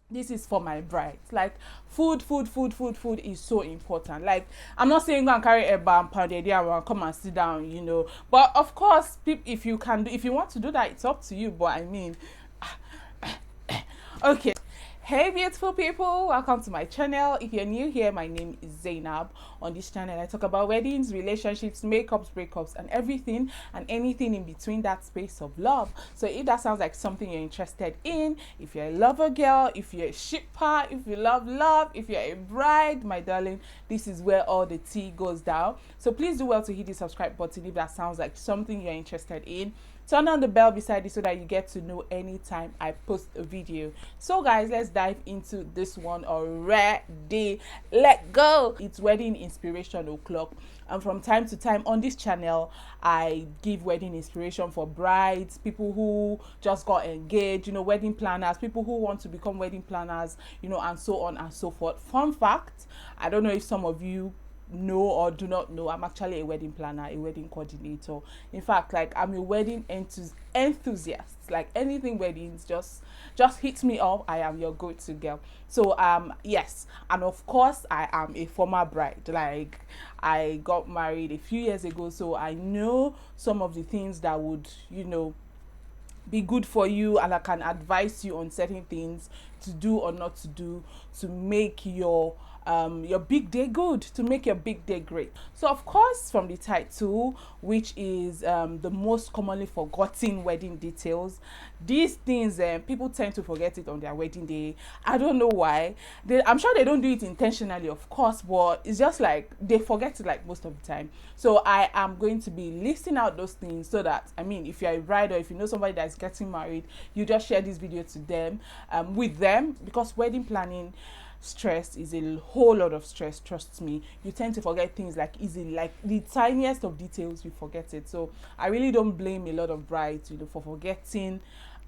this is for my brides. Like food is so important. Like I'm not saying go and carry a bar and pound it and come and sit down, you know. But of course, if you can do, if you want to do that, it's up to you. But I mean, okay. Hey beautiful people, welcome to my channel. If you're new here, my name is Zainab. On this channel I talk about weddings, relationships, makeups, breakups, and everything and anything in between that space of love. So if that sounds like something you're interested in, if you're a lover girl, if you're a shipper, if you love, if you're a bride, my darling, this is where all the tea goes down. So please do well to hit the subscribe button if that sounds like something you're interested in. Turn on the bell beside it so that you get to know anytime I post a video. So guys, let's dive into this one already. Let go. It's wedding inspiration o'clock, and from time to time on this channel I give wedding inspiration for brides, people who just got engaged, you know, wedding planners, people who want to become wedding planners, you know, and so on and so forth. Fun fact, I don't know if some of you know or do not know, I'm actually a wedding planner, a wedding coordinator. In fact, like, I'm a wedding enthusiast. Like, anything weddings, just hit me up. I am your go-to girl. So yes, and of course I am a former bride. Like, I got married a few years ago, so I know some of the things that would, you know, be good for you, and I can advise you on certain things to do or not to do to make your big day good, to make your big day great. So of course, from the title, which is the most commonly forgotten wedding details, these things people tend to forget it on their wedding day. I don't know why. I'm sure they don't do it intentionally, of course, but it's just like they forget it like most of the time. So I am going to be listing out those things so that, I mean, if you're a bride or if you know somebody that's getting married, you just share this video to them, with them, because wedding planning stress is a whole lot of stress. Trust me, you tend to forget things like easily, like the tiniest of details, you forget it. So I really don't blame a lot of brides, you know, for forgetting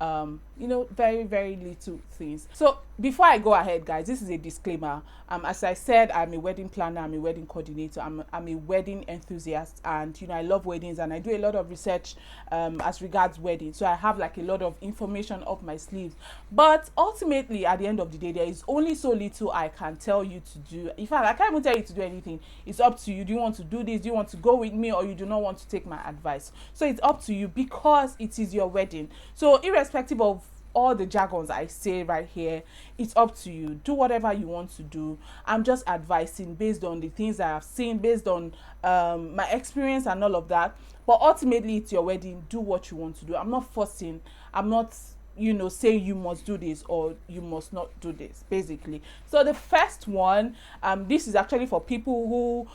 you know, very, very little things. So before I go ahead, guys, this is a disclaimer. As I said, I'm a wedding planner, I'm a wedding coordinator, I'm a wedding enthusiast, and you know, I love weddings and I do a lot of research as regards weddings. So I have like a lot of information up my sleeves. But ultimately, at the end of the day, there is only so little I can tell you to do. In fact, I can't even tell you to do anything. It's up to you. Do you want to do this? Do you want to go with me, or you do not want to take my advice? So it's up to you, because it is your wedding. So irrespective of all the jargons I say right here, it's up to you. Do whatever you want to do. I'm just advising based on the things that I've seen, based on my experience and all of that. But ultimately, it's your wedding. Do what you want to do. I'm not forcing. I'm not, you know, say you must do this or you must not do this, basically. So the first one, this is actually for people who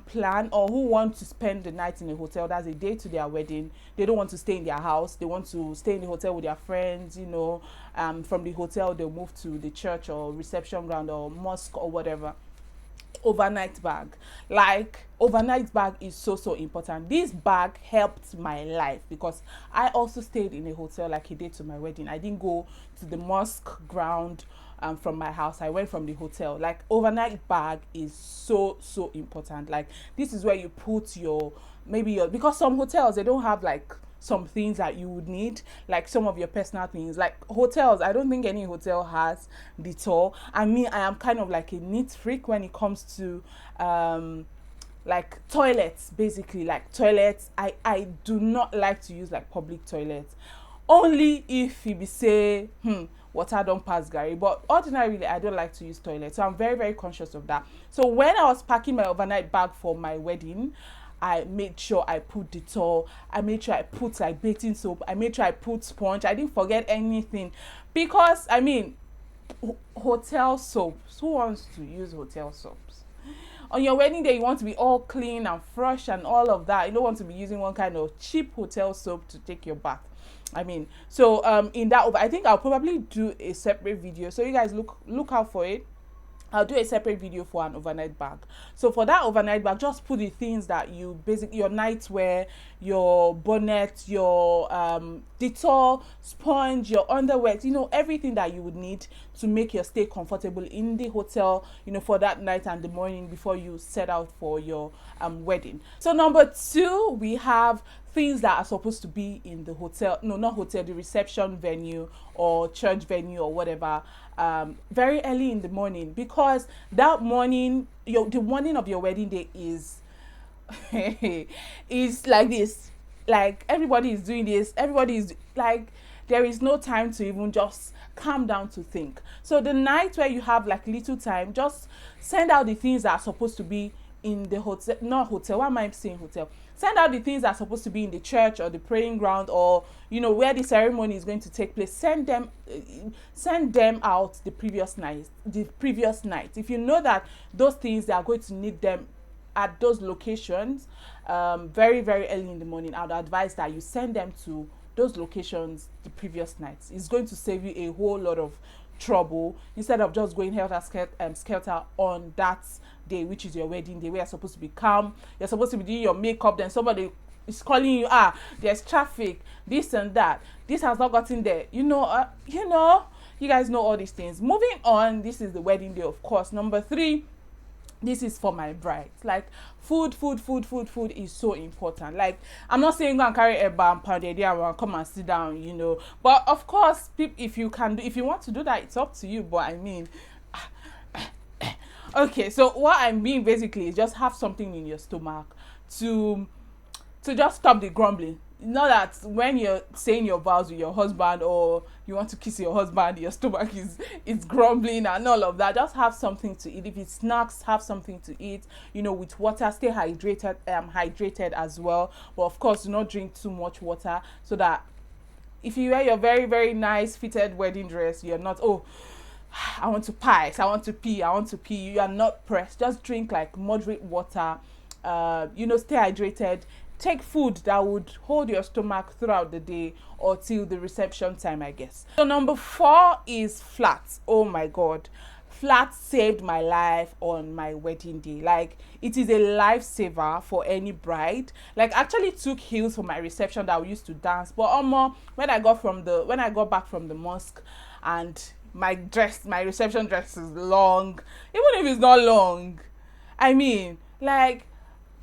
plan or who want to spend the night in a hotel. That's a day to their wedding. They don't want to stay in their house. They want to stay in the hotel with their friends, you know. From the hotel they'll move to the church or reception ground or mosque or whatever. Overnight bag. Like, overnight bag is so important. This bag helped my life because I also stayed in a hotel like a day to my wedding. I didn't go to the mosque ground from my house. I went from the hotel. Like, overnight bag is so important. Like, this is where you put your, maybe your, because some hotels, they don't have like some things that you would need, like some of your personal things. Like hotels, I don't think any hotel has the tour. I mean, I am kind of like a neat freak when it comes to like toilets. Basically, like toilets, I do not like to use like public toilets, only if you be say water don't pass Gary. But ordinarily, I don't like to use toilets, so I'm very conscious of that. So when I was packing my overnight bag for my wedding, I made sure I put Dettol. I made sure I put like bathing soap. I made sure I put sponge. I didn't forget anything, because I mean, hotel soaps. Who wants to use hotel soaps? On your wedding day, you want to be all clean and fresh and all of that. You don't want to be using one kind of cheap hotel soap to take your bath. I mean, so in that, I think I'll probably do a separate video. So you guys look out for it. I'll do a separate video for an overnight bag. So for that overnight bag, just put the things that you basically, your nightwear, your bonnet, your Dettol, sponge, your underwear, everything that you would need to make your stay comfortable in the hotel, for that night and the morning before you set out for your wedding. So number 2, we have things that are supposed to be in the hotel, no, not hotel, the reception venue or church venue or whatever, very early in the morning, because that morning, the morning of your wedding day is is like this. Like, everybody is doing this, everybody is like, there is no time to even just calm down to think. So the night where you have like little time, just send out the things that are supposed to be in the hotel, not hotel, why am I saying hotel? Send out the things that are supposed to be in the church or the praying ground, or where the ceremony is going to take place. Send them out the previous night. If you know that those things, they are going to need them at those locations very, very early in the morning, I would advise that you send them to those locations the previous night. It's going to save you a whole lot of trouble, instead of just going helter-skelter on that day, which is your wedding day, where you're supposed to be calm, you're supposed to be doing your makeup, then somebody is calling you, there's traffic, this and that, this has not gotten there, you guys know all these things. Moving on, this is the wedding day, of course. Number 3, this is for my brides. Like, food is so important. Like, I'm not saying go and carry a bar and pound it and come and sit down, but of course, if you want to do that, it's up to you. But I mean, okay, so what I mean basically is just have something in your stomach to just stop the grumbling. Not that when you're saying your vows with your husband, or you want to kiss your husband, your stomach is grumbling and all of that. Just have something to eat. If it's snacks, have something to eat, with water. Stay hydrated as well. But of course, do not drink too much water, so that if you wear your very, very nice fitted wedding dress, you're not, I want to piss, I want to pee. You are not pressed. Just drink like moderate water. Stay hydrated. Take food that would hold your stomach throughout the day or till the reception time, I guess. So number 4 is flats. Oh my God. Flats saved my life on my wedding day. Like, it is a lifesaver for any bride. Like, I actually took heels for my reception that we used to dance. But when I got back from the mosque, and my reception dress is long, even if it's not long, I mean, like,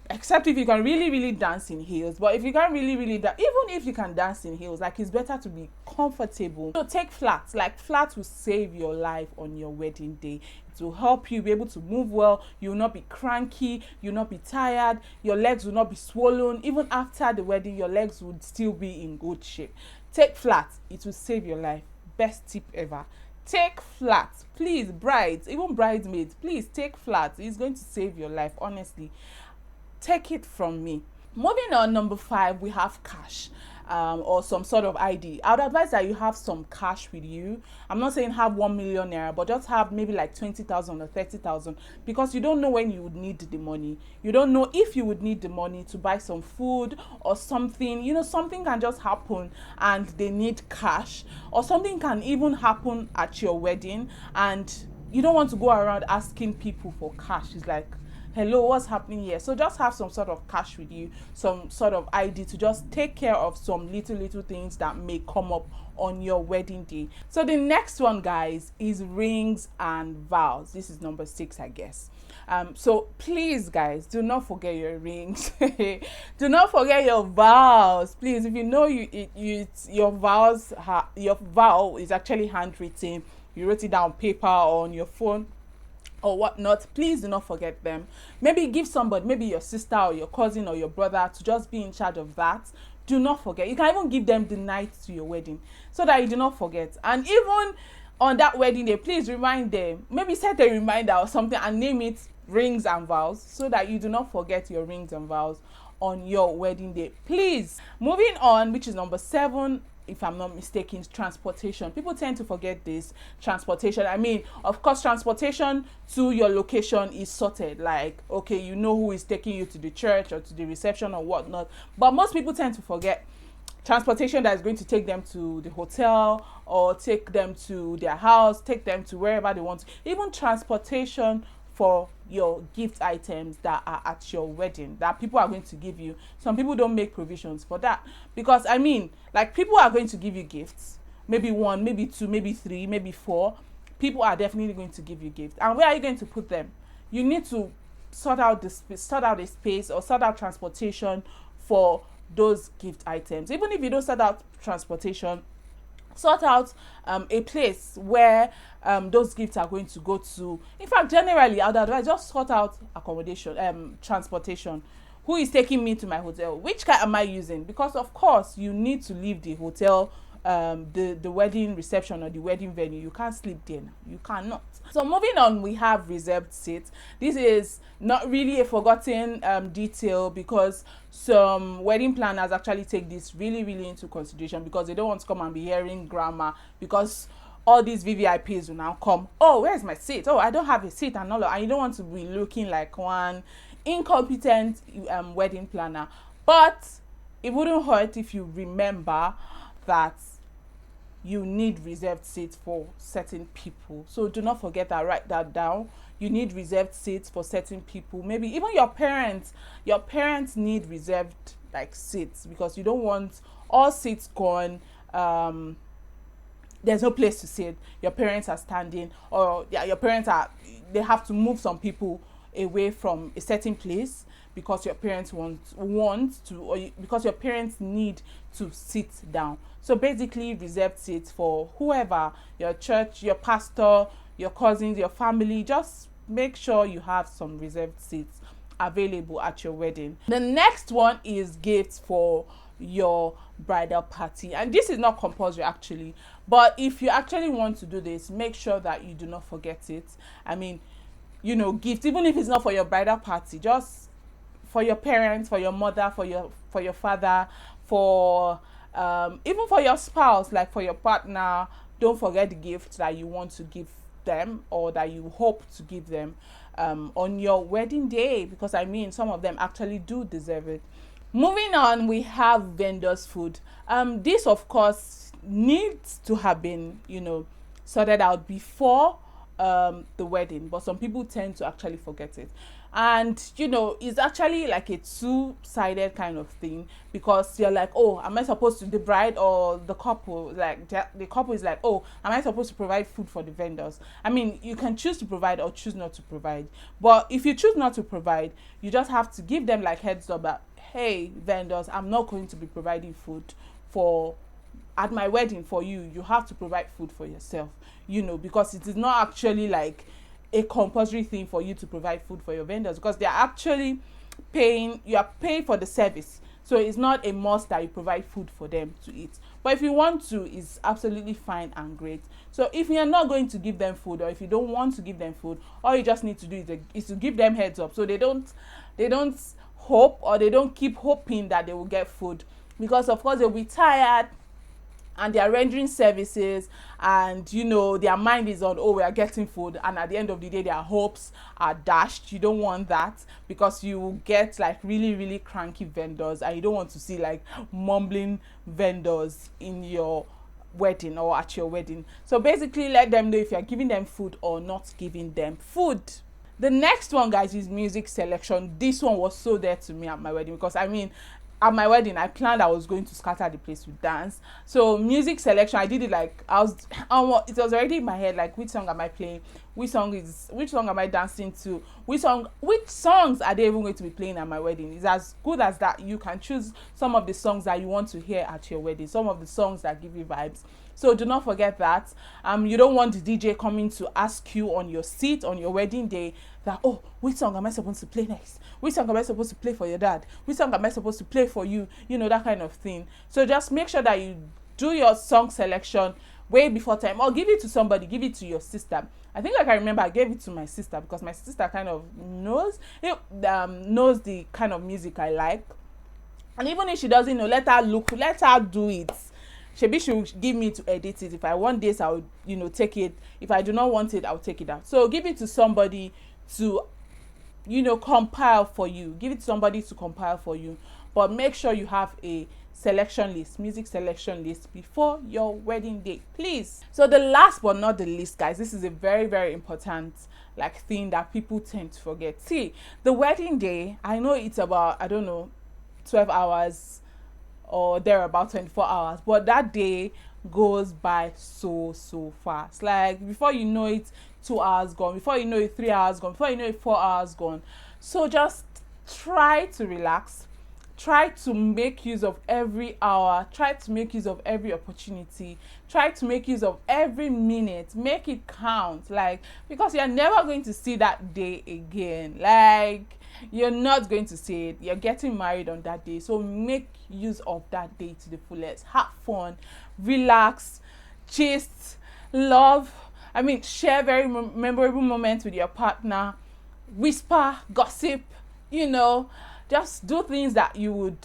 except if you can really, really dance in heels. But if you can't really, really dance, even if you can dance in heels, like, it's better to be comfortable. So take flats. Like, flats will save your life on your wedding day. It will help you be able to move well. You will not be cranky. You will not be tired. Your legs will not be swollen. Even after the wedding, your legs would still be in good shape. Take flats. It will save your life. Best tip ever. Take flats. Please, brides, even bridesmaids, please take flats. It's going to save your life, honestly. Take it from me. Moving on, number 5, we have cash, or some sort of ID. I would advise that you have some cash with you. I'm not saying have 1 million naira, but just have maybe like 20,000 or 30,000, because you don't know when you would need the money. You don't know if you would need the money to buy some food or something. Something can just happen and they need cash, or something can even happen at your wedding and you don't want to go around asking people for cash. It's like, hello, what's happening here? So just have some sort of cash with you, some sort of ID, to just take care of some little things that may come up on your wedding day. So the next one, guys, is rings and vows. This is number 6, I guess. So please, guys, do not forget your rings. Do not forget your vows, please. If you know your vow is actually handwritten, you wrote it down on paper or on your phone or whatnot, please do not forget them. Maybe give somebody, maybe your sister or your cousin or your brother, to just be in charge of that. Do not forget. You can even give them the night to your wedding so that you do not forget. And even on that wedding day, please remind them. Maybe set a reminder or something and name it rings and vows, so that you do not forget your rings and vows on your wedding day, please. Moving on, which is number 7, if I'm not mistaken, transportation. People tend to forget this. Transportation, I mean, of course, transportation to your location is sorted. Like, okay, you know who is taking you to the church or to the reception or whatnot. But most people tend to forget transportation that is going to take them to the hotel or take them to their house, take them to wherever they want to. Even transportation for your gift items that are at your wedding that people are going to give you. Some people don't make provisions for that, because I mean, like, people are going to give you gifts, maybe one, maybe two, maybe three, maybe four. People are definitely going to give you gifts, and where are you going to put them? You need to sort out a space, or sort out transportation for those gift items. Even if you don't sort out transportation, sort out a place where those gifts are going to go to. In fact, generally, I'd advise just sort out accommodation, transportation. Who is taking me to my hotel? Which car am I using? Because of course you need to leave the hotel, the wedding reception or the wedding venue. You can't sleep there now. You cannot. So moving on, we have reserved seats. This is not really a forgotten detail, because some wedding planners actually take this really into consideration, because they don't want to come and be hearing grammar, because all these VVIPs will now come, oh, where's my seat? Oh, I don't have a seat, and all of, and you don't want to be looking like one incompetent wedding planner. But it wouldn't hurt if you remember that you need reserved seats for certain people. So do not forget that, write that down. You need reserved seats for certain people. Maybe even your parents need reserved like seats, because you don't want all seats gone. There's no place to sit. Your parents are standing, or your parents they have to move some people away from a certain place because your parents want to, or because your parents need to sit down. So basically, reserved seats for whoever, your church, your pastor, your cousins, your family. Just make sure you have some reserved seats available at your wedding. The next one is gifts for your bridal party, and this is not compulsory actually, but if you actually want to do this, make sure that you do not forget it. I mean, you know, gifts, even if it's not for your bridal party, just for your parents, for your mother, for your father, for even for your spouse, like for your partner. Don't forget the gift that you want to give them, or that you hope to give them on your wedding day, because I mean, some of them actually do deserve it. Moving on, we have vendors' food. This of course needs to have been, you know, sorted out before the wedding, but some people tend to actually forget it. And you know, it's actually like a two-sided kind of thing, because you're like, oh, am I supposed to, the bride or the couple, like the couple is like, oh, am I supposed to provide food for the vendors? I mean, you can choose to provide or choose not to provide, but if you choose not to provide, you just have to give them like heads up that, hey, vendors, I'm not going to be providing food at my wedding for you. You have to provide food for yourself, you know, because it is not actually like a compulsory thing for you to provide food for your vendors, because they are actually paying, you are paying for the service. So it's not a must that you provide food for them to eat, but if you want to, it's absolutely fine and great. So if you're not going to give them food, or if you don't want to give them food, all you just need to do is to give them heads up, so they don't hope, or they don't keep hoping that they will get food, because of course they'll be tired and they are rendering services, and you know, their mind is on, oh, we are getting food, and at the end of the day their hopes are dashed. You don't want that, because you will get like really cranky vendors, and you don't want to see like mumbling vendors in your wedding or at your wedding. So basically, let them know if you're giving them food or not giving them food. The next one, guys, is music selection. This one was so dear to me at my wedding, because I mean, at my wedding I planned I was going to scatter the place with dance. So music selection, I did it like it was already in my head, like, which song am I playing, which song am I dancing to, which songs are they even going to be playing at my wedding. It's as good as that. You can choose some of the songs that you want to hear at your wedding, some of the songs that give you vibes. So do not forget that. You don't want the DJ coming to ask you on your seat on your wedding day that, oh, which song am I supposed to play next? Which song am I supposed to play for your dad? Which song am I supposed to play for you? You know, that kind of thing. So just make sure that you do your song selection way before time, or give it to somebody, give it to your sister. I think, like, I remember I gave it to my sister, because my sister kind of knows the kind of music I like. And even if she doesn't know, let her do it. Maybe she will give me to edit it. If I want this, I'll, you know, take it. If I do not want it, I'll take it out. So give it to somebody to, you know, compile for you. Give it to somebody to compile for you. But make sure you have a selection list, music selection list before your wedding day, please. So the last but not the least, guys, this is a very, very important like thing that people tend to forget. See, the wedding day, I know it's about, I don't know, 12 hours or there about 24 hours, but that day goes by so fast. Like before you know it, 2 hours gone, before you know it, 3 hours gone, before you know it, 4 hours gone. So just try to relax, try to make use of every hour, try to make use of every opportunity, try to make use of every minute, make it count, like, because you're never going to see that day again. Like, you're not going to see it. You're getting married on that day, so make use of that day to the fullest. Have fun, relax, gist, love, share very memorable moments with your partner, whisper, gossip, just do things that you would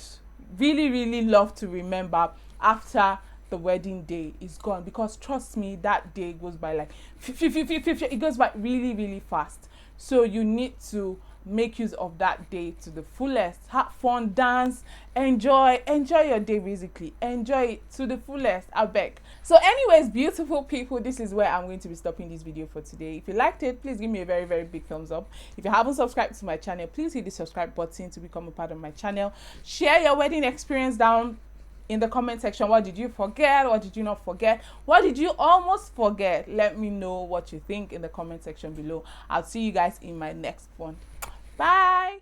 really love to remember after the wedding day is gone. Because trust me, that day goes by like it goes by really fast. So you need to make use of that day to the fullest. Have fun, dance, enjoy your day. Basically enjoy it to the fullest, I beg. So anyways, beautiful people, this is where I'm going to be stopping this video for today. If you liked it, please give me a very big thumbs up. If you haven't subscribed to my channel, please hit the subscribe button to become a part of my channel. Share your wedding experience down in the comment section. What did you forget? What did you not forget? What did you almost forget? Let me know what you think in the comment section below. I'll see you guys in my next one. Bye.